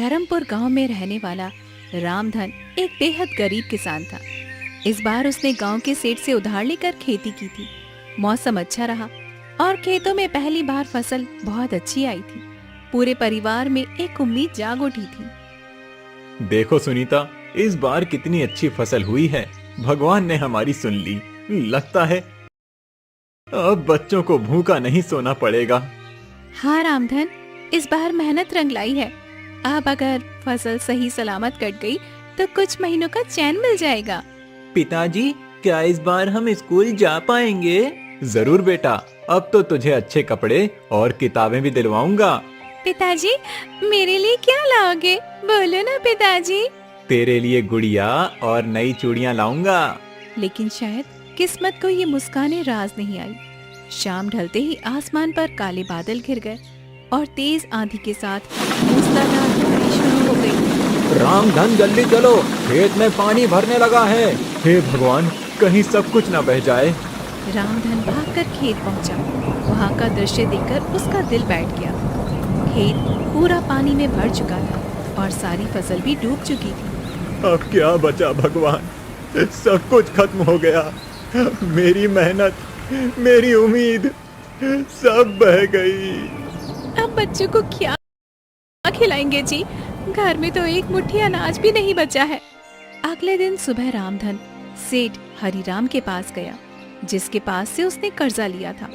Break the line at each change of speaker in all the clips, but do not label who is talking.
धर्मपुर गांव में रहने वाला रामधन एक बेहद गरीब किसान था। इस बार उसने गांव के सेठ से उधार लेकर खेती की थी। मौसम अच्छा रहा और खेतों में पहली बार फसल बहुत अच्छी आई थी। पूरे परिवार में एक उम्मीद जाग उठी थी।
देखो सुनीता, इस बार कितनी अच्छी फसल हुई है। भगवान ने हमारी सुन ली। लगता है अब बच्चों को भूखा नहीं सोना पड़ेगा।
हाँ रामधन, इस बार मेहनत रंग लाई है। अब अगर फसल सही सलामत कट गई तो कुछ महीनों का चैन मिल जाएगा।
पिताजी, क्या इस बार हम स्कूल जा पाएंगे? जरूर बेटा, अब तो तुझे अच्छे कपड़े और किताबें भी दिलवाऊंगा।
पिताजी, मेरे लिए क्या लाओगे? बोलो ना पिताजी।
तेरे लिए गुड़िया और नई चूड़ियां लाऊंगा।
लेकिन शायद किस्मत को ये मुस्काने राज नहीं आई। शाम ढलते ही आसमान पर काले बादल घिर गए और तेज आंधी के साथ मूसलाधार बारिश शुरू हो गई।
रामधन, जल्दी चलो, खेत में पानी भरने लगा है। हे भगवान, कहीं सब कुछ न बह जाए।
रामधन भागकर खेत पहुंचा। वहां का दृश्य देखकर उसका दिल बैठ गया। खेत पूरा पानी में भर चुका था और सारी फसल भी डूब चुकी थी।
अब क्या बचा भगवान, सब कुछ खत्म हो गया। मेरी मेहनत, मेरी उम्मीद सब बह गई।
अब बच्चों को क्या खिलाएंगे जी? घर में तो एक मुट्ठी अनाज भी नहीं बचा है। अगले दिन सुबह रामधन सेठ हरिराम के पास गया, जिसके पास से उसने कर्जा लिया था।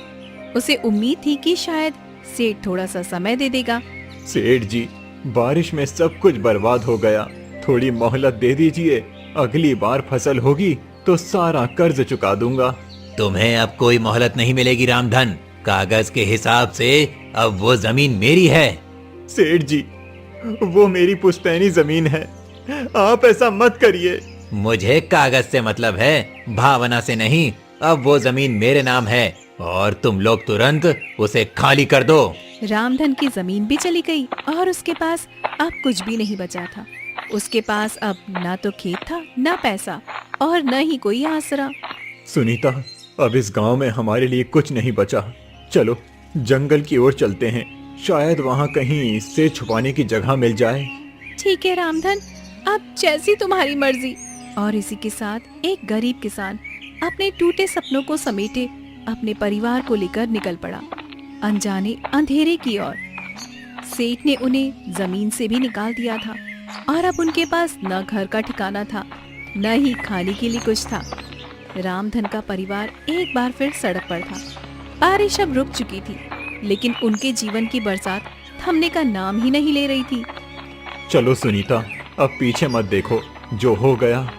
उसे उम्मीद थी कि शायद सेठ थोड़ा सा समय दे देगा।
सेठ जी, बारिश में सब कुछ बर्बाद हो गया, थोड़ी मोहलत दे दीजिए। अगली बार फसल होगी तो सारा कर्ज चुका दूंगा।
तुम्हें अब कोई मोहलत नहीं मिलेगी रामधन। कागज के हिसाब से अब वो जमीन मेरी है।
सेठ जी, वो मेरी पुश्तैनी जमीन है, आप ऐसा मत करिए।
मुझे कागज से मतलब है, भावना से नहीं। अब वो जमीन मेरे नाम है और तुम लोग तुरंत उसे खाली कर दो।
रामधन की जमीन भी चली गई और उसके पास अब कुछ भी नहीं बचा था। उसके पास अब ना तो खेत था, ना पैसा और न ही कोई आसरा।
सुनीता, अब इस गांव में हमारे लिए कुछ नहीं बचा। चलो जंगल की ओर चलते हैं, शायद वहाँ कहीं से छुपाने की जगह मिल जाए।
ठीक है रामधन, अब जैसी तुम्हारी मर्जी। और इसी के साथ एक गरीब किसान अपने टूटे सपनों को समेटे अपने परिवार को लेकर निकल पड़ा, अनजाने अंधेरे की ओर। सेठ ने उन्हें जमीन से भी निकाल दिया था और अब उनके पास न घर का ठिकाना था, न ही खाने के लिए कुछ था। रामधन का परिवार एक बार फिर सड़क पर था। बारिश अब रुक चुकी थी, लेकिन उनके जीवन की बरसात थमने का नाम ही नहीं ले रही थी।
चलो सुनीता, अब पीछे मत देखो। जो हो गया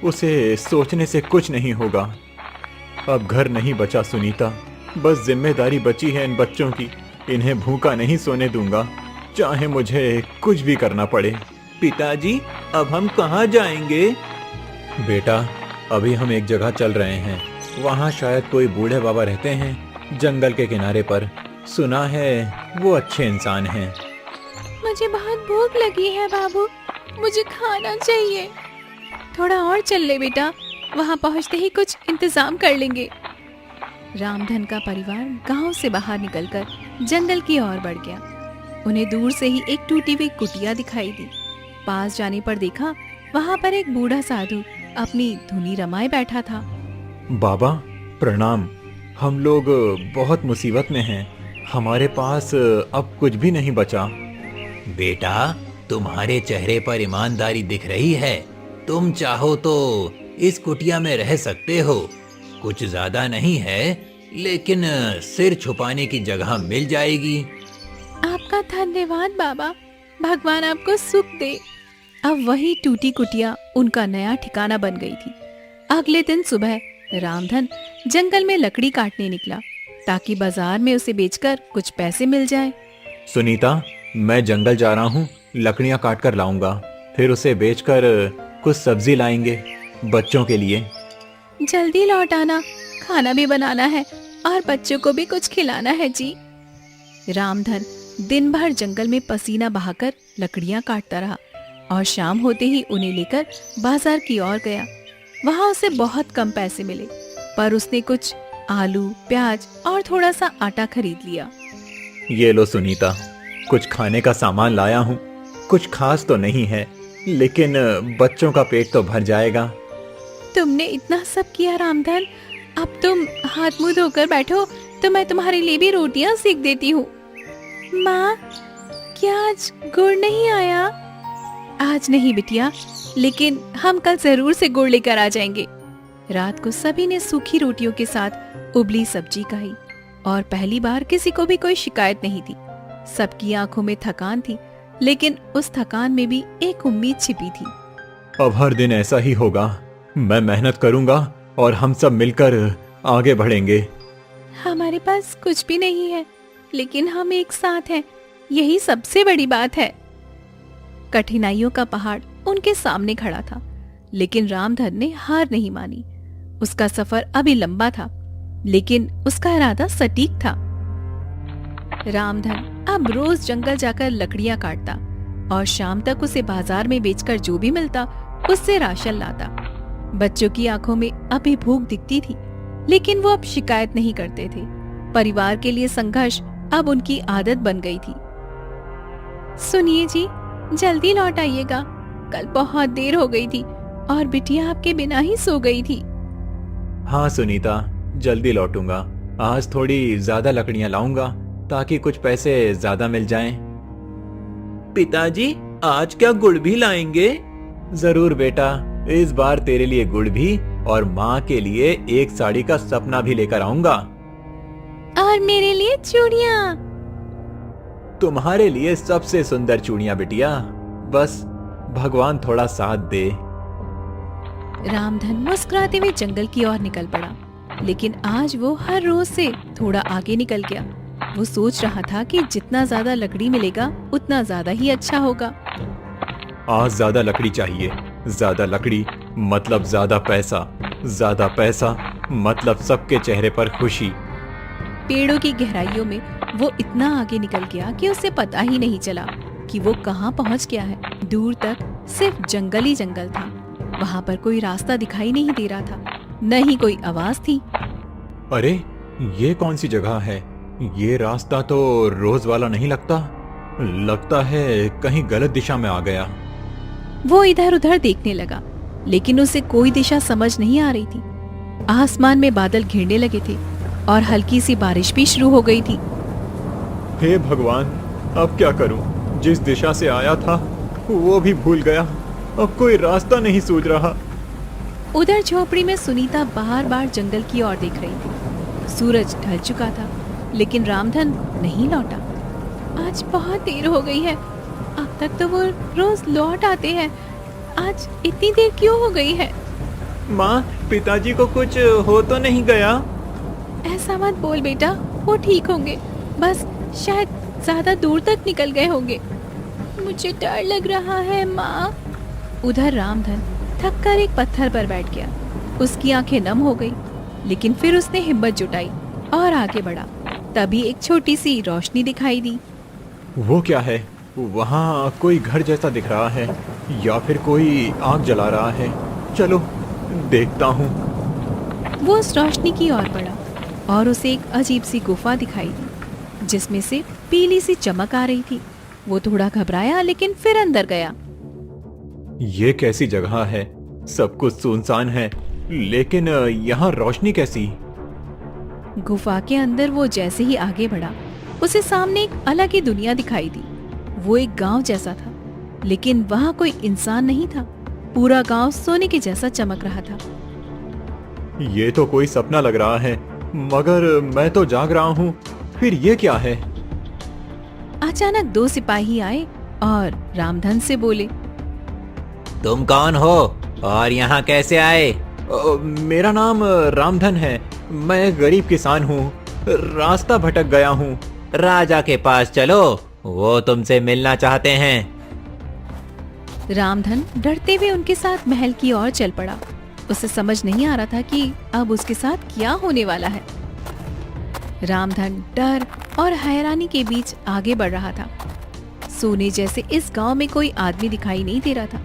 उसे सोचने से कुछ नहीं होगा। अब घर नहीं बचा सुनीता, बस जिम्मेदारी बची है इन बच्चों की। इन्हें भूखा नहीं सोने दूंगा, चाहे मुझे कुछ भी करना पड़े। पिताजी, अब हम कहाँ जाएंगे? बेटा, अभी हम एक जगह चल रहे हैं। वहाँ शायद कोई बूढ़े बाबा रहते हैं, जंगल के किनारे पर। सुना है वो अच्छे इंसान हैं।
मुझे बहुत भूख लगी है बाबू, मुझे खाना चाहिए। थोड़ा और चल ले बेटा, वहाँ पहुँचते ही कुछ इंतजाम कर लेंगे। रामधन का परिवार गांव से बाहर निकलकर जंगल की ओर बढ़ गया। उन्हें दूर से ही एक टूटी हुई कुटिया दिखाई दी। पास जाने पर देखा वहाँ पर एक बूढ़ा साधु अपनी धुनी रमाए बैठा था।
बाबा प्रणाम, हम लोग बहुत मुसीबत में हैं। हमारे पास अब कुछ भी नहीं बचा।
बेटा, तुम्हारे चेहरे पर ईमानदारी दिख रही है। तुम चाहो तो इस कुटिया में रह सकते हो। कुछ ज्यादा नहीं है, लेकिन सिर छुपाने की जगह मिल जाएगी।
आपका धन्यवाद बाबा, भगवान आपको सुख दे। अब वही टूटी कुटिया उनका नया ठिकाना बन गई थी। अगले दिन सुबह रामधन जंगल में लकड़ी काटने निकला, ताकि बाजार में उसे बेचकर कुछ पैसे मिल जाए।
सुनीता, मैं जंगल जा रहा हूँ, लकड़ियाँ काट कर लाऊंगा। फिर उसे बेचकर कुछ सब्जी लाएंगे बच्चों के लिए।
जल्दी लौट आना, खाना भी बनाना है और बच्चों को भी कुछ खिलाना है जी। रामधन दिन भर जंगल में पसीना बहाकर लकड़ियां काटता रहा और शाम होते ही उन्हें लेकर बाजार की ओर गया। वहां उसे बहुत कम पैसे मिले, पर उसने कुछ आलू, प्याज और थोड़ा सा आटा खरीद लिया।
ये लो सुनीता, कुछ खाने का सामान लाया हूँ। कुछ खास तो नहीं है, लेकिन बच्चों का पेट तो भर जाएगा।
तुमने इतना सब किया रामधन, अब तुम हाथ मुंह धोकर बैठो तो मैं तुम्हारे लिए भी रोटियां सेक देती हूँ। माँ, क्या आज गुड़ नहीं आया? आज नहीं बिटिया, लेकिन हम कल जरूर से गुड़ लेकर आ जाएंगे। रात को सभी ने सूखी रोटियों के साथ उबली सब्जी खाई और पहली बार किसी को भी कोई शिकायत नहीं थी। सबकी आंखों में थकान थी, लेकिन उस थकान में भी एक उम्मीद छिपी थी।
अब हर दिन ऐसा ही होगा। मैं मेहनत करूंगा और हम सब मिलकर आगे बढ़ेंगे।
हमारे पास कुछ भी नहीं है, लेकिन हम एक साथ हैं, यही सबसे बड़ी बात है। कठिनाइयों का पहाड़ उनके सामने खड़ा था, लेकिन रामधन ने हार नहीं मानी। उसका सफर अभी लंबा था, लेकिन उसका इरादा सटीक था। रामधन अब रोज जंगल जाकर लकड़ियां काटता और शाम तक उसे बाजार में बेचकर जो भी मिलता उससे राशन लाता। बच्चों की आंखों में अभी भूख दिखती थी, लेकिन वो अब शिकायत नहीं करते थे। परिवार के लिए संघर्ष अब उनकी आदत बन गई थी। सुनिए जी, जल्दी लौट आइएगा, कल बहुत देर हो गई थी और बिटिया आपके बिना ही सो गई थी।
हाँ सुनीता, जल्दी लौटूंगा। आज थोड़ी ज्यादा लकड़ियां लाऊंगा ताकि कुछ पैसे ज्यादा मिल जाएं। पिताजी, आज क्या गुड़ भी लाएंगे? जरूर बेटा, इस बार तेरे लिए गुड़ भी और माँ के लिए एक साड़ी का सपना भी लेकर आऊंगा।
और मेरे लिए चूड़ियाँ।
तुम्हारे लिए सबसे सुंदर चूड़ियां बिटिया, बस भगवान थोड़ा साथ दे।
रामधन मुस्कुराते हुए जंगल की ओर निकल पड़ा, लेकिन आज वो हर रोज से थोड़ा आगे निकल गया। वो सोच रहा था कि जितना ज्यादा लकड़ी मिलेगा उतना ज्यादा ही अच्छा होगा।
आज ज्यादा लकड़ी चाहिए, ज्यादा लकड़ी मतलब ज्यादा पैसा मतलब सबके चेहरे पर खुशी।
पेड़ों की गहराइयों में वो इतना आगे निकल गया कि उसे पता ही नहीं चला कि वो कहाँ पहुँच गया है। दूर तक सिर्फ जंगल ही जंगल था। वहाँ पर कोई रास्ता दिखाई नहीं दे रहा था, न ही कोई आवाज थी।
अरे, ये कौन सी जगह है? ये रास्ता तो रोज वाला नहीं लगता है कहीं गलत दिशा में आ गया।
वो इधर उधर देखने लगा, लेकिन उसे कोई दिशा समझ नहीं आ रही थी। आसमान में बादल घिरने लगे थे और हल्की सी बारिश भी शुरू हो गई थी।
हे भगवान, अब क्या करूं? जिस दिशा से आया था वो भी भूल गया। अब कोई रास्ता नहीं सूझ रहा।
उधर झोपड़ी में सुनीता बार बार जंगल की ओर देख रही थी। सूरज ढल चुका था, लेकिन रामधन नहीं लौटा। आज बहुत देर हो गई है, अब तक तो वो रोज लौट आते हैं, आज इतनी देर क्यों हो गई है?
माँ, पिताजी को कुछ हो तो नहीं गया?
ऐसा मत बोल बेटा, वो ठीक होंगे, बस शायद ज्यादा दूर तक निकल गए होंगे। मुझे डर लग रहा है माँ। उधर रामधन थक कर एक पत्थर पर बैठ गया। उसकी आंखें नम हो गई, लेकिन फिर उसने हिम्मत जुटाई और आगे बढ़ा। तभी एक छोटी सी रोशनी दिखाई दी।
वो क्या है? वहाँ कोई घर जैसा दिख रहा है या फिर कोई आग जला रहा है। चलो देखता हूँ।
वो उस रोशनी की ओर बढ़ा और उसे एक अजीब सी गुफा दिखाई दी, जिसमें से पीली सी चमक आ रही थी। वो थोड़ा घबराया, लेकिन फिर अंदर गया।
ये कैसी जगह है? सब कुछ सुनसान है, लेकिन यहाँ रोशनी कैसी?
गुफा के अंदर वो जैसे ही आगे बढ़ा, उसे सामने एक अलग ही दुनिया दिखाई दी। वो एक गांव जैसा था, लेकिन वहाँ कोई इंसान नहीं था। पूरा गांव सोने के जैसा चमक रहा था।
ये तो कोई सपना लग रहा है, मगर मैं तो जाग रहा हूँ। फिर ये क्या है?
अचानक दो सिपाही आए और रामधन से बोले,
तुम कौन हो और यहाँ कैसे आए?
मेरा नाम रामधन है। मैं गरीब किसान हूँ, रास्ता भटक गया हूँ।
राजा के पास चलो, वो तुमसे मिलना चाहते हैं।
रामधन डरते हुए उनके साथ महल की ओर चल पड़ा। उसे समझ नहीं आ रहा था कि अब उसके साथ क्या होने वाला है। रामधन डर और हैरानी के बीच आगे बढ़ रहा था। सोने जैसे इस गांव में कोई आदमी दिखाई नहीं दे रहा था,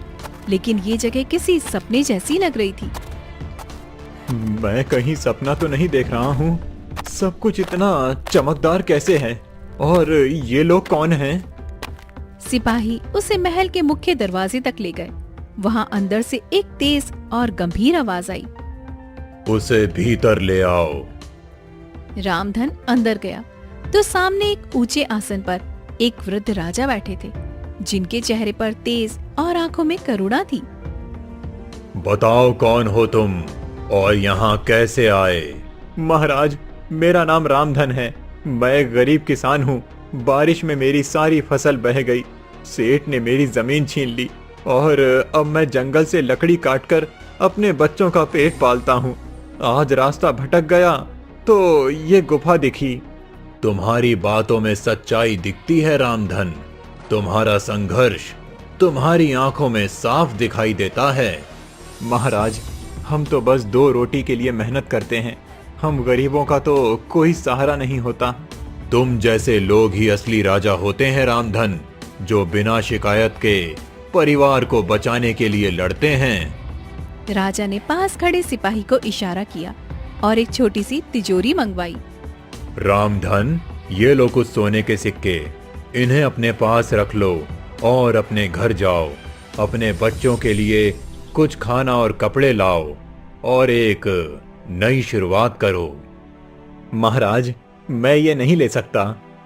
लेकिन ये जगह किसी सपने जैसी लग रही थी।
मैं कहीं सपना तो नहीं देख रहा हूँ। सब कुछ इतना चमकदार कैसे है? और ये लोग कौन हैं?
सिपाही उसे महल के मुख्य दरवाजे तक ले गए। वहाँ अंदर से एक तेज और गंभीर आवाज आई।
उसे भीतर ले आओ।
रामधन अंदर गया तो सामने एक ऊंचे आसन पर एक वृद्ध राजा बैठे थे, जिनके चेहरे पर तेज और आंखों में करुणा थी।
बताओ कौन हो तुम और यहाँ कैसे आए? महाराज, मेरा नाम रामधन है। मैं एक गरीब किसान हूँ। बारिश में मेरी सारी फसल बह गई। सेठ ने मेरी जमीन छीन ली और अब मैं जंगल से लकड़ी काटकर अपने बच्चों का पेट पालता हूँ। आज रास्ता भटक गया तो ये गुफा दिखी। तुम्हारी बातों में सच्चाई दिखती है रामधन। तुम्हारा संघर्ष तुम्हारी आंखों में साफ दिखाई देता है। महाराज, हम तो बस 2 रोटी के लिए मेहनत करते हैं। हम गरीबों का तो कोई सहारा नहीं होता। तुम जैसे लोग ही असली राजा होते हैं रामधन, जो बिना शिकायत के परिवार को बचाने के लिए लड़ते हैं।
राजा ने पास खड़े सिपाही को इशारा किया और एक छोटी सी तिजोरी मंगवाई।
रामधन, ये लो कुछ सोने के सिक्के। इन्हें अपने पास रख लो और अपने घर जाओ। अपने बच्चों के लिए कुछ खाना और कपड़े लाओ और एक नई शुरुआत करो। महाराज, मैं ये नहीं ले सकता।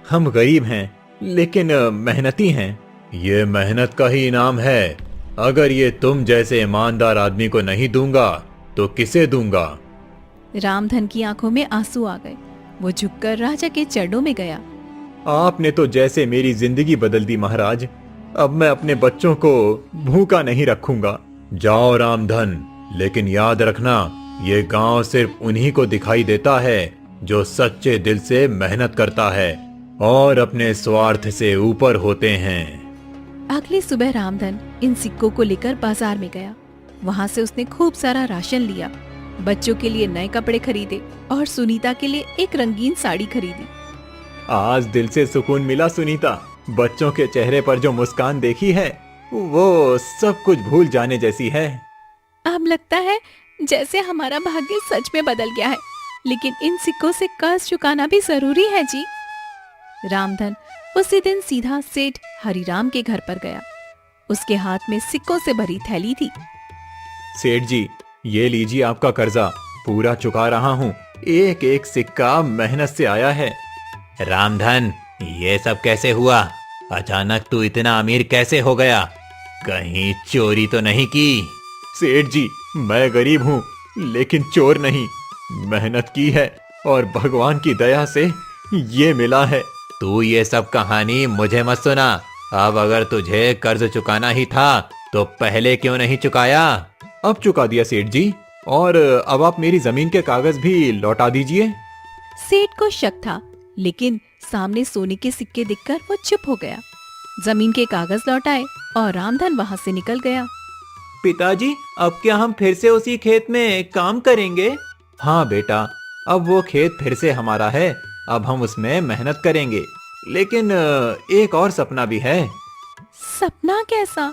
हम गरीब हैं लेकिन मेहनती हैं। ये मेहनत का ही इनाम है। अगर ये तुम जैसे ईमानदार आदमी को नहीं दूंगा तो किसे दूंगा?
रामधन की आंखों में आंसू आ गए। वो झुककर राजा के चरणों में गया।
आपने तो जैसे मेरी जिंदगी बदल दी महाराज। अब मैं अपने बच्चों को भूखा नहीं रखूंगा। जाओ रामधन, लेकिन याद रखना, ये गांव सिर्फ उन्हीं को दिखाई देता है जो सच्चे दिल से मेहनत करता है और अपने स्वार्थ से ऊपर होते हैं।
अगली सुबह रामधन इन सिक्कों को लेकर बाजार में गया। वहाँ से उसने खूब सारा राशन लिया, बच्चों के लिए नए कपड़े खरीदे और सुनीता के लिए एक रंगीन साड़ी खरीदी।
आज दिल से सुकून मिला सुनीता। बच्चों के चेहरे पर जो मुस्कान देखी है वो सब कुछ भूल जाने जैसी है।
अब लगता है जैसे हमारा भाग्य सच में बदल गया है, लेकिन इन सिक्कों से कर्ज चुकाना भी जरूरी है जी। रामधन उसी दिन सीधा सेठ हरिराम के घर पर गया। उसके हाथ में सिक्कों से भरी थैली थी।
सेठ जी, ये लीजिए आपका कर्जा। पूरा चुका रहा हूँ। एक एक सिक्का मेहनत से आया है।
रामधन, ये सब कैसे हुआ? अचानक तू इतना अमीर कैसे हो गया? कहीं चोरी तो नहीं की?
सेठ जी, मैं गरीब हूँ लेकिन चोर नहीं। मेहनत की है और भगवान की दया से ये मिला है।
तू ये सब कहानी मुझे मत सुना। अब अगर तुझे कर्ज चुकाना ही था तो पहले क्यों नहीं चुकाया?
अब चुका दिया सेठ जी, और अब आप मेरी जमीन के कागज भी लौटा दीजिए।
सेठ को शक था, लेकिन सामने सोने के सिक्के दिखकर वो चुप हो गया। जमीन के कागज लौटाए और रामधन वहाँ से निकल गया।
पिताजी, अब क्या हम फिर से उसी खेत में काम करेंगे? हाँ बेटा, अब वो खेत फिर से हमारा है। अब हम उसमें मेहनत करेंगे, लेकिन एक और सपना भी है।
सपना कैसा?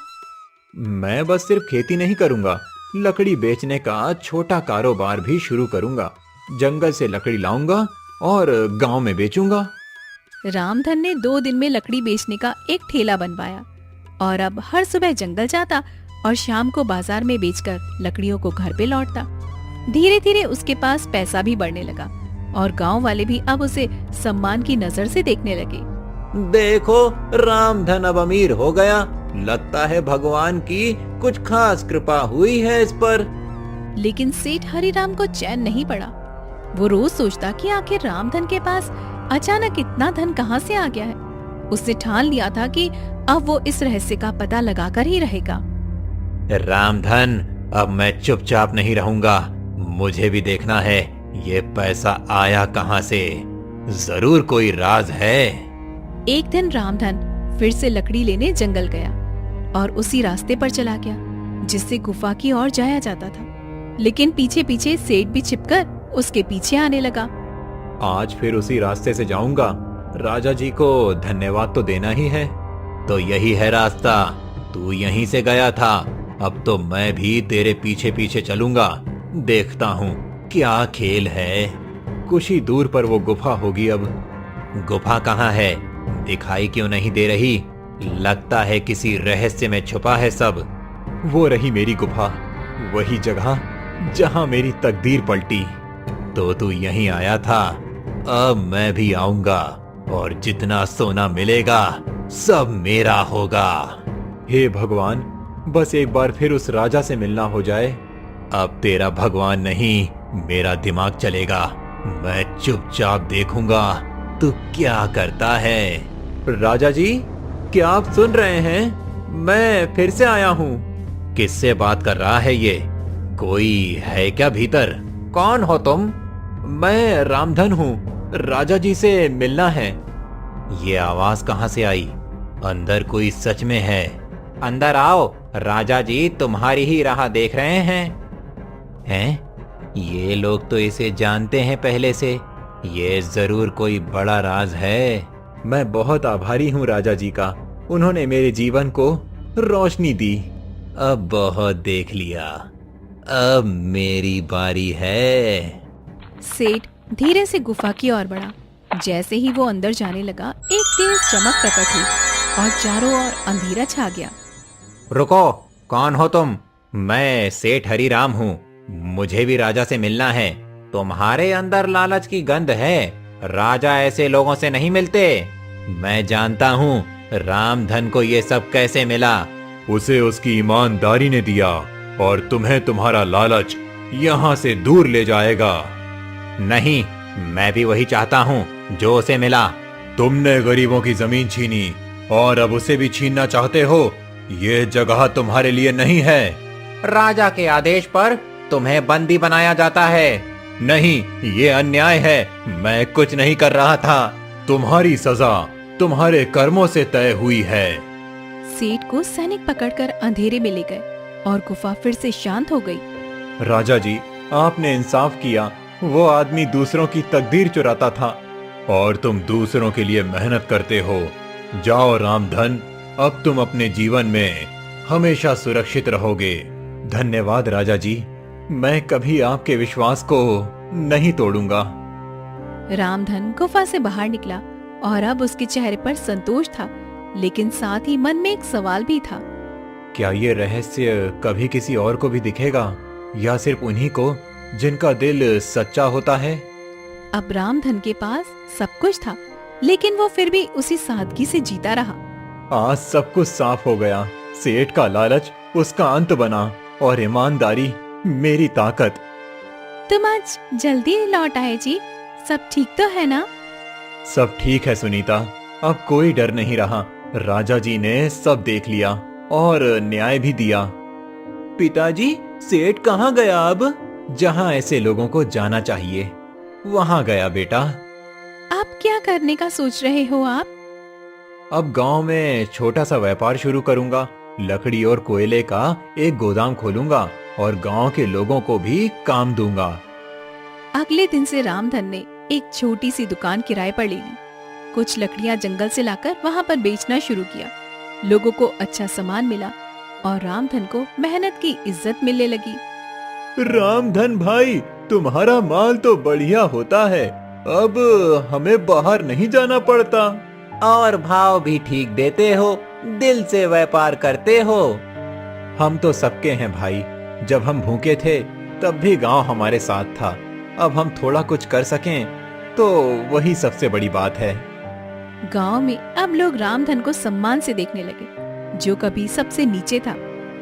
मैं बस सिर्फ खेती नहीं करूंगा, लकड़ी बेचने का छोटा कारोबार भी शुरू करूंगा। जंगल से लकड़ी लाऊंगा और गांव में बेचूंगा।
रामधन ने 2 दिन में लकड़ी बेचने का एक ठेला बनवाया और अब हर सुबह जंगल जाता और शाम को बाजार में बेचकर लकड़ियों को घर पे लौटता। धीरे धीरे उसके पास पैसा भी बढ़ने लगा और गांव वाले भी अब उसे सम्मान की नजर से देखने लगे।
देखो, रामधन अब अमीर हो गया। लगता है भगवान की कुछ खास कृपा हुई है इस पर।
लेकिन सेठ हरिराम को चैन नहीं पड़ा। वो रोज सोचता कि आखिर रामधन के पास अचानक इतना धन कहाँ से आ गया है। उसने ठान लिया था कि अब वो इस रहस्य का पता लगाकर ही रहेगा।
रामधन, अब मैं चुपचाप नहीं रहूंगा। मुझे भी देखना है ये पैसा आया कहाँ से। जरूर कोई राज है।
एक दिन रामधन फिर से लकड़ी लेने जंगल गया और उसी रास्ते पर चला गया जिससे गुफा की ओर जाया जाता था। लेकिन पीछे पीछे सेठ भी छिपकर उसके पीछे आने लगा।
आज फिर उसी रास्ते से जाऊंगा। राजा जी को धन्यवाद तो देना ही है।
तो यही है रास्ता। तू यहीं से गया था, अब तो मैं भी तेरे पीछे पीछे चलूंगा। देखता हूँ क्या खेल है।
कुछ ही दूर पर वो गुफा होगी। अब
गुफा कहाँ है? दिखाई क्यों नहीं दे रही? लगता है किसी रहस्य में छुपा है सब।
वो रही मेरी गुफा, वही जगह जहां मेरी तकदीर पलटी।
तो तू यहीं आया था, अब मैं भी आऊंगा और जितना सोना मिलेगा सब मेरा होगा।
हे भगवान, बस एक बार फिर उस राजा से मिलना हो जाए।
अब तेरा भगवान नहीं, मेरा दिमाग चलेगा। मैं चुपचाप देखूंगा तू क्या करता है।
राजा जी, क्या आप सुन रहे हैं? मैं फिर से आया हूँ।
किससे बात कर रहा है ये? कोई है क्या भीतर?
कौन हो तुम? मैं रामधन हूँ, राजा जी से मिलना है।
ये आवाज कहाँ से आई? अंदर कोई सच में है?
अंदर आओ, राजा जी तुम्हारी ही राह देख रहे हैं।
हैं? ये लोग तो इसे जानते हैं पहले से। ये जरूर कोई बड़ा राज है।
मैं बहुत आभारी हूँ राजा जी का, उन्होंने मेरे जीवन को रोशनी दी।
अब बहुत देख लिया, अब मेरी बारी है।
सेठ धीरे से गुफा की ओर बढ़ा। जैसे ही वो अंदर जाने लगा, एक तेज चमक प्रकट हुई और चारों ओर अंधेरा छा गया।
रुको, कौन हो तुम? मैं सेठ हरिराम हूँ, मुझे भी राजा से मिलना है। तुम्हारे अंदर लालच की गंध है, राजा ऐसे लोगों से नहीं मिलते। मैं जानता हूँ रामधन को ये सब कैसे मिला।
उसे उसकी ईमानदारी ने दिया और तुम्हें तुम्हारा लालच यहाँ से दूर ले जाएगा।
नहीं, मैं भी वही चाहता हूँ जो उसे मिला।
तुमने गरीबों की जमीन छीनी और अब उसे भी छीनना चाहते हो। ये जगह तुम्हारे लिए नहीं है।
राजा के आदेश पर तुम्हें बंदी बनाया जाता है।
नहीं, ये अन्याय है। मैं कुछ नहीं कर रहा था। तुम्हारी सजा तुम्हारे कर्मों से तय हुई है।
सेठ को सैनिक पकड़कर अंधेरे में ले गए और गुफा फिर से शांत हो गई।
राजा जी, आपने इंसाफ किया। वो आदमी दूसरों की तकदीर चुराता था और तुम दूसरों के लिए मेहनत करते हो। जाओ रामधन, अब तुम अपने जीवन में हमेशा सुरक्षित रहोगे। धन्यवाद राजा जी, मैं कभी आपके विश्वास को नहीं तोड़ूंगा।
रामधन गुफा से बाहर निकला और अब उसके चेहरे पर संतोष था, लेकिन साथ ही मन में एक सवाल भी था।
क्या ये रहस्य कभी किसी और को भी दिखेगा या सिर्फ उन्हीं को जिनका दिल सच्चा होता है?
अब रामधन के पास सब कुछ था, लेकिन वो फिर भी उसी सादगी से जीता रहा।
आज सब कुछ साफ हो गया। सेठ का लालच उसका अंत बना और ईमानदारी मेरी ताकत।
तुम आज जल्दी लौट आए जी, सब ठीक तो है ना?
सब ठीक है सुनीता, अब कोई डर नहीं रहा। राजा जी ने सब देख लिया और न्याय भी दिया। पिताजी, सेठ कहाँ गया? अब जहाँ ऐसे लोगों को जाना चाहिए वहाँ गया बेटा।
आप क्या करने का सोच रहे हो आप?
अब गांव में छोटा सा व्यापार शुरू करूंगा। लकड़ी और कोयले का एक गोदाम खोलूंगा और गांव के लोगों को भी काम दूंगा।
अगले दिन से रामधन ने एक छोटी सी दुकान किराए पर ले ली। कुछ लकड़ियां जंगल से लाकर वहां पर बेचना शुरू किया। लोगों को अच्छा सामान मिला और रामधन को मेहनत की इज्जत मिलने लगी।
रामधन भाई, तुम्हारा माल तो बढ़िया होता है। अब हमें बाहर नहीं जाना पड़ता
और भाव भी ठीक देते हो, दिल से व्यापार करते हो।
हम तो सबके हैं भाई। जब हम भूखे थे तब भी गांव हमारे साथ था। अब हम थोड़ा कुछ कर सकें तो वही सबसे बड़ी बात है।
गांव में अब लोग रामधन को सम्मान से देखने लगे। जो कभी सबसे नीचे था,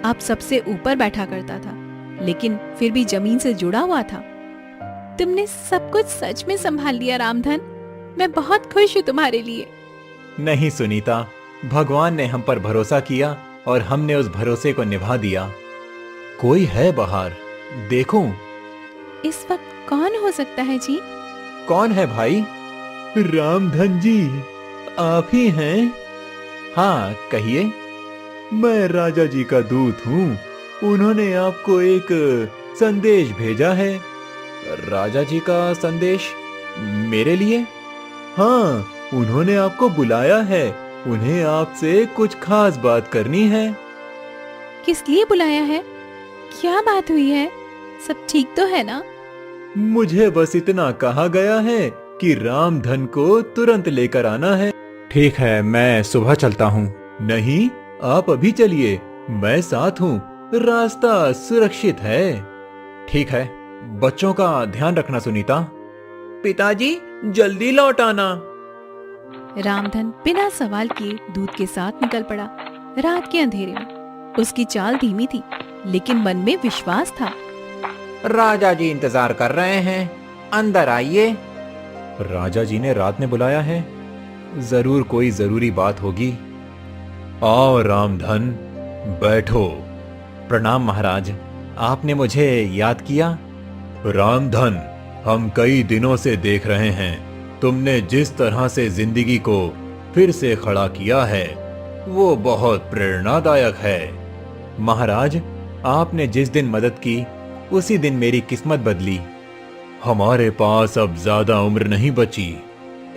अब सबसे ऊपर बैठा करता था, लेकिन फिर भी जमीन से जुड़ा हुआ था। तुमने सब कुछ सच में संभाल लिया रामधन, मैं बहुत खुश हूँ तुम्हारे लिए।
नहीं सुनीता, भगवान ने हम पर भरोसा किया और हमने उस भरोसे को निभा दिया। कोई है बाहर, देखूं?
इस वक्त कौन हो सकता है जी?
कौन है भाई? रामधन जी, आप ही हैं? हाँ, कहिए। मैं राजा जी का दूत हूँ। उन्होंने आपको एक संदेश भेजा है। राजा जी का संदेश मेरे लिए? हाँ, उन्होंने आपको बुलाया है। उन्हें आपसे कुछ खास बात करनी है।
किस लिए बुलाया है? क्या बात हुई है? सब ठीक तो है ना?
मुझे बस इतना कहा गया है कि रामधन को तुरंत लेकर आना है। ठीक है, मैं सुबह चलता हूँ। नहीं, आप अभी चलिए, मैं साथ हूँ, रास्ता सुरक्षित है। ठीक है, बच्चों का ध्यान रखना सुनीता। पिताजी, जल्दी लौट आना।
रामधन बिना सवाल किए दूत के साथ निकल पड़ा। रात के अंधेरे में उसकी चाल धीमी थी, लेकिन मन में विश्वास था।
राजा जी इंतजार कर रहे हैं, अंदर आइए।
राजा जी ने रात में बुलाया है, जरूर कोई जरूरी बात होगी। आओ रामधन, बैठो। प्रणाम महाराज, आपने मुझे याद किया? रामधन, हम कई दिनों से देख रहे हैं, तुमने जिस तरह से जिंदगी को फिर से खड़ा किया है वो बहुत प्रेरणादायक है। महाराज, आपने जिस दिन मदद की उसी दिन मेरी किस्मत बदली। हमारे पास अब ज्यादा उम्र नहीं बची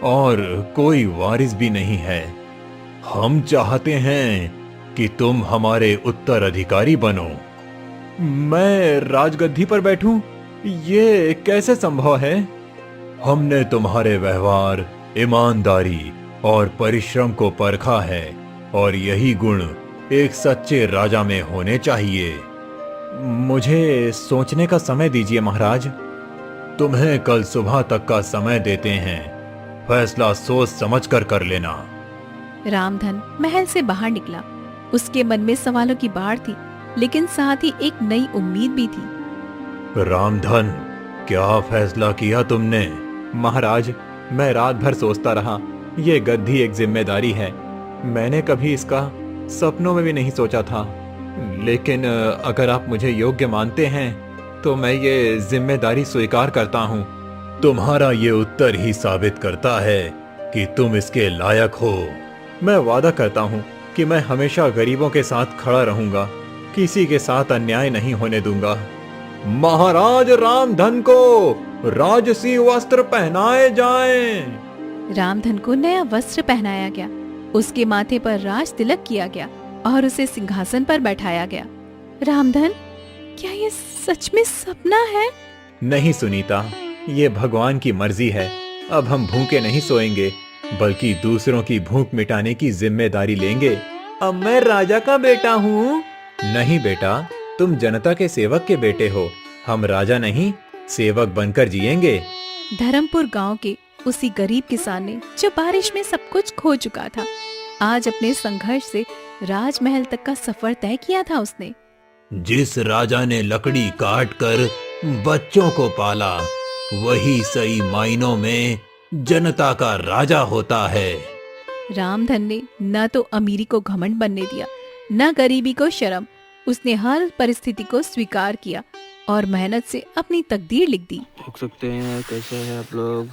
और कोई वारिस भी नहीं है। हम चाहते हैं कि तुम हमारे उत्तराधिकारी बनो। मैं राजगद्दी पर बैठूं? ये कैसे संभव है? हमने तुम्हारे व्यवहार, ईमानदारी और परिश्रम को परखा है और यही गुण एक सच्चे राजा में होने चाहिए। मुझे सोचने का समय दीजिए महाराज। तुम्हें कल सुबह तक का समय देते हैं, फैसला सोच समझ कर लेना।
रामधन महल से बाहर निकला। उसके मन में सवालों की बाढ़ थी, लेकिन साथ ही एक नई उम्मीद भी थी।
रामधन, क्या फैसला किया तुमने? महाराज, मैं रात भर सोचता रहा। ये गद्दी एक जिम्मेदारी है, मैंने कभी इसका सपनों में भी नहीं सोचा था। लेकिन अगर आप मुझे योग्य मानते हैं तो मैं ये जिम्मेदारी स्वीकार करता हूँ। तुम्हारा ये उत्तर ही साबित करता है कि तुम इसके लायक हो। मैं वादा करता हूँ कि मैं हमेशा गरीबों के साथ खड़ा रहूंगा, किसी के साथ अन्याय नहीं होने दूंगा। महाराज रामधन को राजसी वस्त्र पहनाए जाएं।
रामधन को नया वस्त्र पहनाया गया, उसके माथे पर राज तिलक किया गया और उसे सिंहासन पर बैठाया गया। रामधन, क्या ये सच में सपना है?
नहीं सुनीता, ये भगवान की मर्जी है। अब हम भूखे नहीं सोएंगे, बल्कि दूसरों की भूख मिटाने की जिम्मेदारी लेंगे। अब मैं राजा का बेटा हूँ। नहीं बेटा, तुम जनता के सेवक के बेटे हो। हम राजा नहीं, सेवक बनकर जिएंगे।
धर्मपुर गांव के उसी गरीब किसान ने, जो बारिश में सब कुछ खो चुका था, आज अपने संघर्ष से राजमहल तक का सफर तय किया था। उसने
जिस राजा ने लकड़ी काट कर बच्चों को पाला, वही सही मायनों में जनता का राजा होता है।
रामधन ने न तो अमीरी को घमंड बनने दिया, न गरीबी को शर्म। उसने हर परिस्थिति को स्वीकार किया और मेहनत से अपनी तकदीर लिख दी।
देख सकते हैं कैसे है आप लोग।